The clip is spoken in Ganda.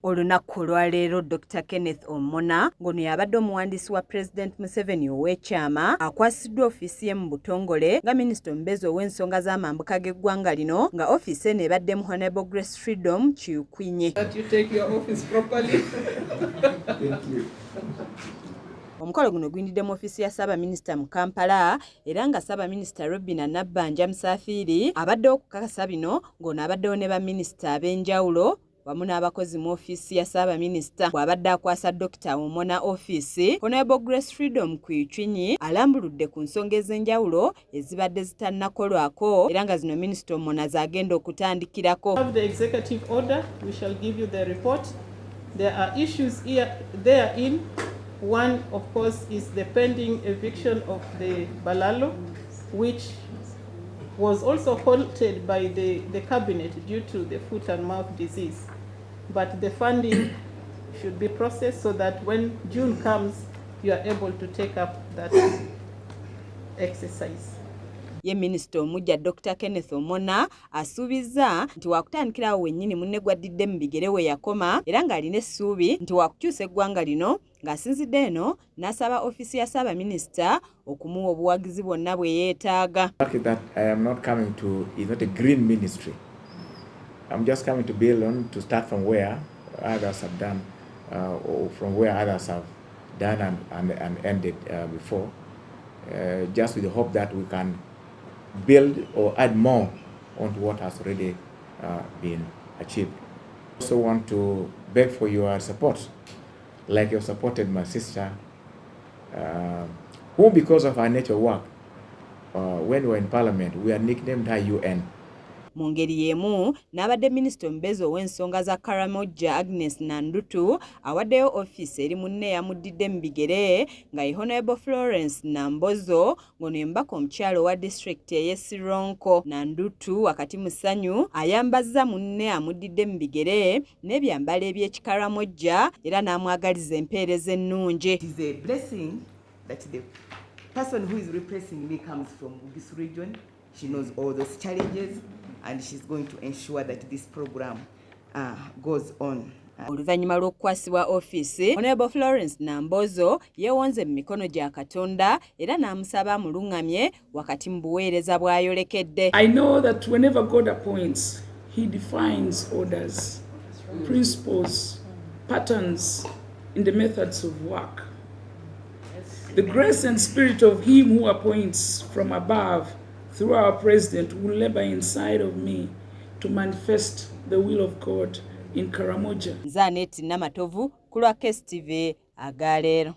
Olunaku olwaleero Dr. Kenneth Omona ngono yabadde omuwandiisi wa President Museveni ow'ekyama akwasiddwa ofiisi ye Mubutongole nga minisita omubeezi ow'ensonga z'amambuka g'eggwanga lino nga ofiisi eno ebadde mu Honorable Grace Freedom Kiyukwinye. Omukolo guno gwindidde mu ofiisi ya Ssaabaminisita mu Kampala era nga Ssaabaminisita Robinah Nabbanja Musafiri abaddewo okukakasa bino ng'ono abaddewo ne baminisita ab'enjawulo wamu n'abakozi mu ofiisi ya Ssaabaminisita bw'abadde akwasa Dr. Omona ofiisi. Honorable Grace Freedom Kiyukwinye alambuludde ku nsonga ez'enjawulo ezibadde zitannakolwako era nga zino minisita Omona z'agenda okutandikirako. The executive order, we shall give you the report. There are issues therein. One, of course, is the pending eviction of the Balalo, which was also halted by the cabinet due to the foot and mouth disease. But the funding should be processed so that when June comes, you are able to take up that exercise. Ye minisita omujja Dr. Kenneth Omona asuubiza nti wakutandikirawo wennyini munne gwaddidde mu bigere we yakoma era ng'alina essuubi nti wakukyusa eggwanga lino ng'asinzidde eno n'asaba ofiisi ya Ssaabaminisita okumuwa obuwagizi bwonna bwe yeetaaga. That I am not coming to is not a green ministry. I'm just coming to build on to start from where others have done or from where others have done and ended before, just with the hope that we can build or add more onto what has already been achieved. I also want to beg for your support, like you supported my sister, who because of her nature work, when we were in Parliament, we are nicknamed her UN. Mu ngeri y'emu n'abadde minisita omubeezi ow'ensonga za Karamoja Agnes Nandutu awaddeyo ofiisi eri munne eyamuddidde mu bigere nga ye Honorable Florence Namboozo ng'ono embaka omukyalo wa disitulikiti ey'e Sironko. Nandutu wakati mu ssanyu ayambazza munne amuddidde mu bigere n'ebyambalo eby'ekikaramoja era n'amwagaliza empeereza ennungi. It is a blessing that the person who is replacing me comes from this region. She knows all those challenges and she's going to ensure that this program goes on. Oluvannyuma lw'okukwasibwa ofiisi, Honorable Florence Namboozo yeewonze mu mikono gya Katonda era n'amusaba amuluŋŋamye wakati mu buweereza bw'ayolekedde. I know that whenever God appoints, he defines orders, principles, patterns in the methods of work. The grace and spirit of him who appoints from above through our president will labor inside of me to manifest the will of God in Karamoja. Nzaneti Namatovu ku lwa KSTV Agaleero.